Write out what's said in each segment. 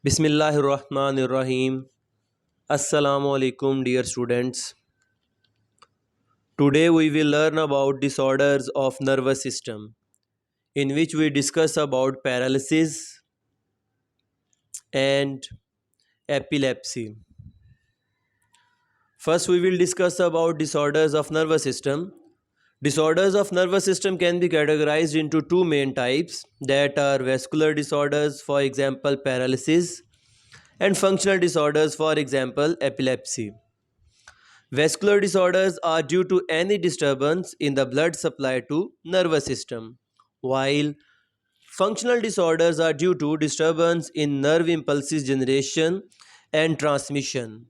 Bismillahirrahmanirrahim. Assalamu alaikum, dear students. Today we will learn about disorders of nervous system, in which we discuss about paralysis and epilepsy. First, we will discuss about disorders of nervous system. Disorders of nervous system can be categorized into two main types, that are vascular disorders, for example paralysis, and functional disorders, for example epilepsy. Vascular disorders are due to any disturbance in the blood supply to nervous system, while functional disorders are due to disturbance in nerve impulses generation and transmission.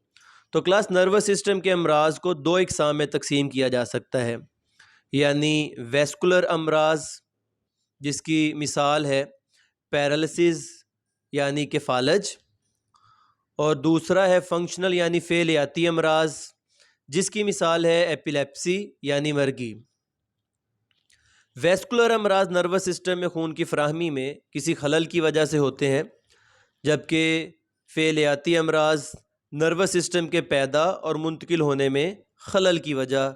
तो class nervous system के अमराज को दो इकसाम में तकसीम किया जा सकता है, यानी वैस्कुलर अमराज जिसकी मिसाल है पैरालिसिस यानी कि फालज, और दूसरा है फंक्शनल यानी फेलियाती अमराज जिसकी मिसाल है एपिलेप्सी यानी मर्गी। वैस्कुलर अमराज नर्वस सिस्टम में खून की फराहमी में किसी खलल की वजह से होते हैं, जबकि फेलियाती अमराज नर्वस सिस्टम के पैदा और मुंतकिल होने में खलल की वजह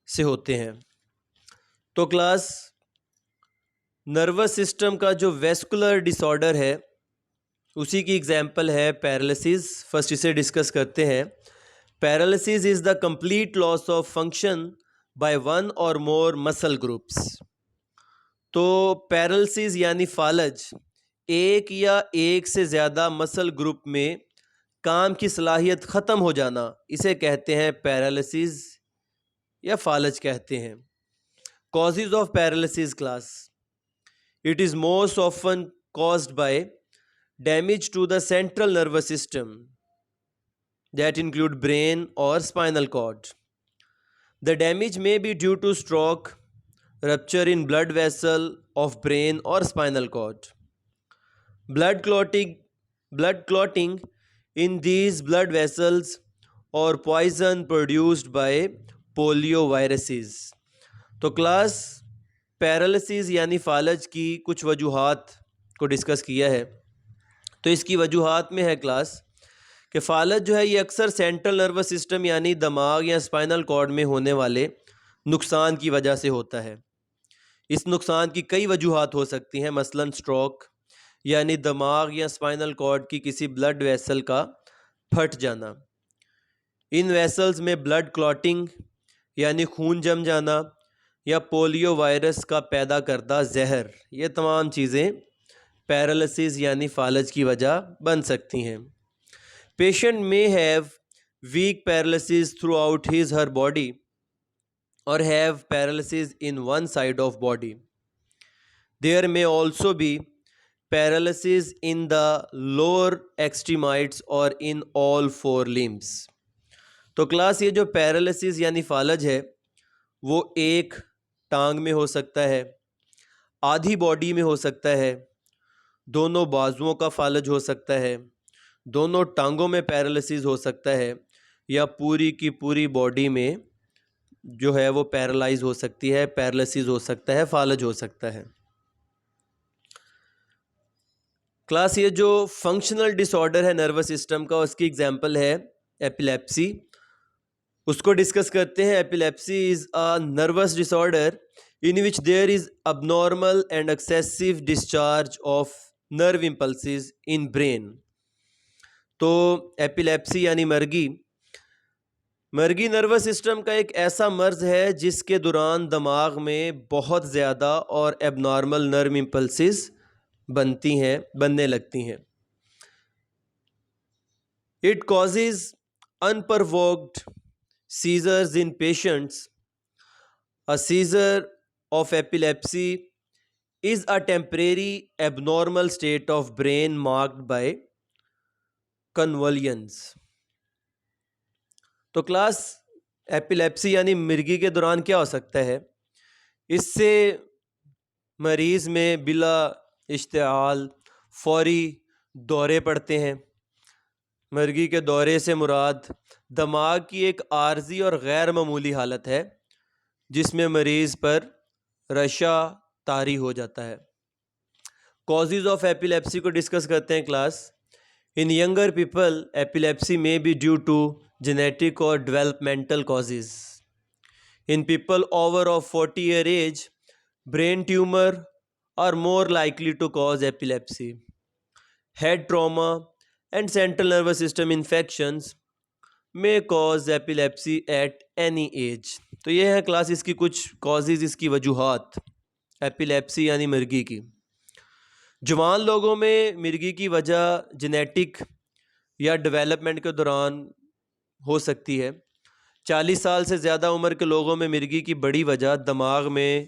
से होते हैं। तो क्लास नर्वस सिस्टम का जो वैस्कुलर डिसऑर्डर है उसी की एग्जांपल है पैरालिसिस। फर्स्ट इसे डिस्कस करते हैं। Paralysis is the complete loss of function by one और मोर मसल ग्रुप्स। तो पैरालिसिस यानी फालज एक या एक से ज़्यादा मसल ग्रुप में काम की सलाहियत ख़त्म हो जाना, इसे कहते हैं पैरालिसिस या फालज कहते हैं। Causes of paralysis class, it is most often caused by damage to the central nervous system that include brain or spinal cord. The damage may be due to stroke, rupture in blood vessel of brain or spinal cord. Blood clotting in these blood vessels or poison produced by polioviruses. तो class paralysis यानी फालज की कुछ वजूहात को discuss किया है। तो इसकी वजूहात में है क्लास कि फालज जो है ये अक्सर सेंट्रल नर्वस सिस्टम यानी दिमाग या स्पाइनल कॉर्ड में होने वाले नुकसान की वजह से होता है। इस नुकसान की कई वजूहात हो सकती हैं, मसलन स्ट्रोक यानी दिमाग या स्पाइनल कॉर्ड की किसी ब्लड वेसल का फट जाना, इन वेसल्स में ब्लड क्लॉटिंग यानी खून जम जाना, या पोलियो वायरस का पैदा करदा जहर, ये तमाम चीज़ें पैरालिसिस यानी फालज की वजह बन सकती हैं। Patient may have weak paralysis throughout his her body or have paralysis in one side of body. There may also be paralysis in the lower extremities or in all four limbs. तो class ये जो paralysis यानी फालज है वो एक टांग में हो सकता है, आधी बॉडी में हो सकता है, दोनों बाजुओं का फालज हो सकता है, दोनों टांगों में पैरालिसिस हो सकता है, या पूरी की पूरी बॉडी में जो है वो पैरालाइज हो सकती है, पैरालिसिस हो सकता है, फालज हो सकता है। क्लास ये जो फंक्शनल डिसऑर्डर है नर्वस सिस्टम का उसकी एग्जांपल है एपिलेप्सी, उसको डिस्कस करते हैं। Epilepsy is a nervous disorder in which there is abnormal and excessive discharge of nerve impulses in brain. तो एपिलेप्सी यानी मर्गी नर्वस सिस्टम का एक ऐसा मर्ज है जिसके दौरान दिमाग में बहुत ज़्यादा और एबनॉर्मल नर्व इम्पल्सिस बनने लगती हैं। It causes unprovoked seizures in patients. A seizure of epilepsy is a temporary abnormal state of brain marked by convulsions. तो क्लास एपिलेप्सी यानी मिर्गी के दौरान क्या हो सकता है, इससे मरीज़ में बिला इश्तिआल फौरी दौरे पड़ते हैं। मिर्गी के दौरे से मुराद दिमाग की एक आर्जी और गैर मामूली हालत है जिसमें मरीज़ पर रशा तारी हो जाता है। कॉजेज़ ऑफ एपिलेप्सी को डिस्कस करते हैं class. In younger people, epilepsy may be due to genetic or developmental causes. In people over of 40-year age, brain tumor are more likely to cause epilepsy. Head trauma and central nervous system infections may cause epilepsy at any age. तो ये है class इसकी कुछ causes, इसकी वजूहात epilepsy यानी मिर्गी की। जवान लोगों में मिर्गी की वजह जेनेटिक या डेवलपमेंट के दौरान हो सकती है। 40 साल से ज़्यादा उम्र के लोगों में मिर्गी की बड़ी वजह दिमाग में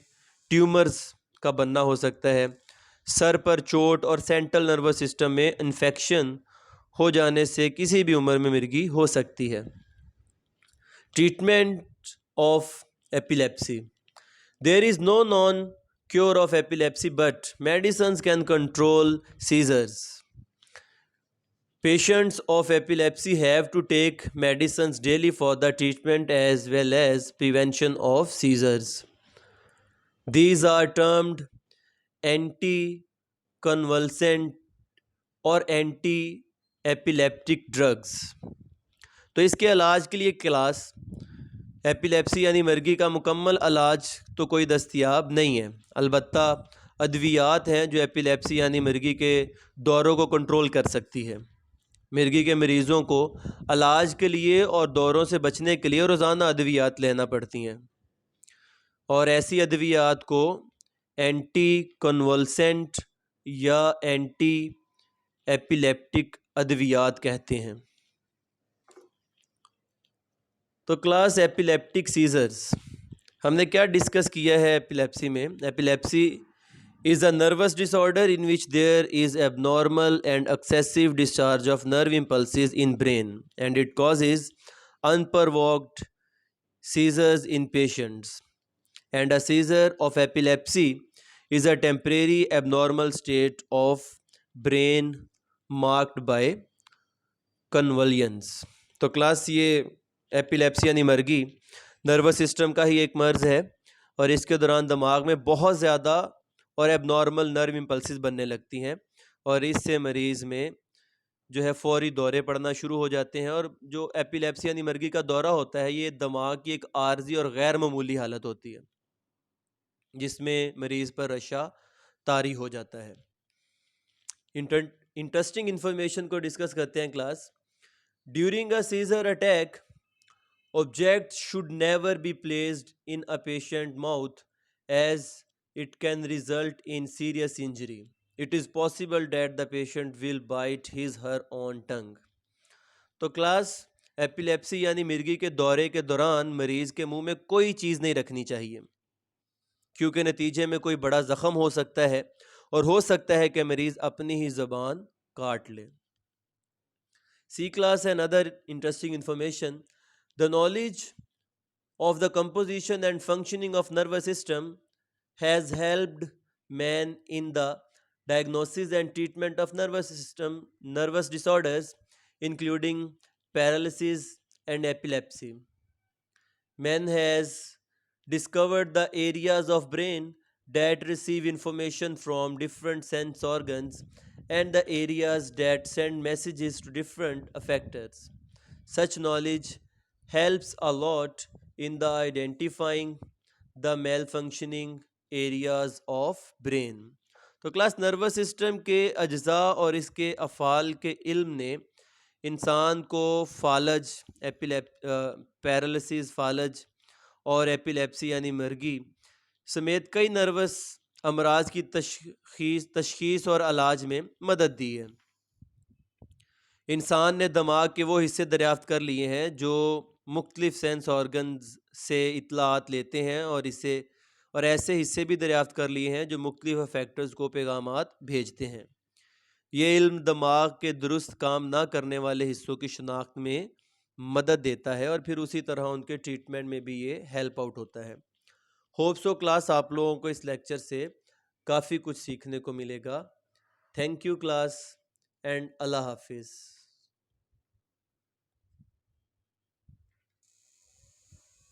ट्यूमर्स का बनना हो सकता है। सर पर चोट और सेंट्रल नर्वस सिस्टम में इन्फेक्शन हो जाने से किसी भी उम्र में मिर्गी हो सकती है। Treatment of epilepsy, there is no known cure of epilepsy, but medicines can control seizures. Patients of epilepsy have to take medicines daily for the treatment as well as prevention of seizures. These are termed anticonvulsant और anti-epileptic drugs. तो इसके इलाज के लिए class epilepsy यानी मिर्गी का मुकम्मल इलाज तो कोई दस्तयाब नहीं है, अलबत्ता अद्वियात हैं जो एपिलेप्सी यानी मिर्गी के दौरों को कंट्रोल कर सकती है। मिर्गी के मरीज़ों को इलाज के लिए और दौरों से बचने के लिए रोज़ाना अद्वियात लेना पड़ती हैं, और ऐसी अद्वियात को एंटी कन्वल्सेंट या एंटी एपिलेप्टिक अद्वियात कहते हैं। तो क्लास एपिलेप्टिक सीजर्स हमने क्या डिस्कस किया है एपिलेप्सी में। Epilepsy is a nervous disorder in which there is abnormal and excessive discharge of nerve impulses in brain, and it causes unprovoked seizures in patients. And a seizure of epilepsy is a temporary abnormal state of brain marked by convulsions. तो class ये epilepsy यानी मर्गी nervous system का ही एक मर्ज है, और इसके दौरान दिमाग में बहुत ज़्यादा और एबनॉर्मल नर्व इम्पल्सिस बनने लगती हैं, और इससे मरीज़ में जो है फौरी दौरे पड़ना शुरू हो जाते हैं। और जो एपिलेप्सी यानी मर्गी का दौरा होता है, ये दिमाग की एक आर्जी और गैर मामूली हालत होती है जिसमें मरीज़ पर रशा तारी हो जाता है। इंटरेस्टिंग इन्फॉर्मेशन को डिस्कस करते हैं class. During a seizure attack, objects should never be placed in a patient's mouth as it can result in serious injury. It is possible that the patient will bite her own tongue. तो class epilepsy यानी मिर्गी के दौरे के दौरान मरीज़ के मुंह में कोई चीज़ नहीं रखनी चाहिए, क्योंकि नतीजे में कोई बड़ा ज़ख़म हो सकता है और हो सकता है कि मरीज़ अपनी ही ज़बान काट ले। सी क्लास है another interesting information. The knowledge of the composition and functioning of nervous system has helped man in the diagnosis and treatment of nervous disorders, including paralysis and epilepsy. Man has discovered the areas of brain that receive information from different sense organs and the areas that send messages to different effectors. Such knowledge helps a lot in the identifying the malfunctioning areas of brain. तो class nervous system के अज्जा और इसके अफ़ाल के इल्म ने इंसान को फालज पैरालिसिस फालज और एपिलेप्सी यानी मर्गी समेत कई नर्वस अमराज की तशखीस और इलाज में मदद दी है। इंसान ने दिमाग के वो हिस्से दरियाफ्त कर लिए हैं जो मुख्तलिफ सेंस ऑर्गन्स से इत्तलात लेते हैं, और ऐसे हिस्से भी दरियाफ्त कर लिए हैं जो मुख्तलिफ फैक्टर्स को पैगामात भेजते हैं। ये इल्म दिमाग के दुरुस्त काम ना करने वाले हिस्सों की शनाख्त में मदद देता है, और फिर उसी तरह उनके ट्रीटमेंट में भी ये हेल्प आउट होता है। होप सो क्लास आप लोगों को इस लेक्चर से काफ़ी कुछ सीखने को मिलेगा। थैंक यू क्लास एंड अल्लाह हाफिज़।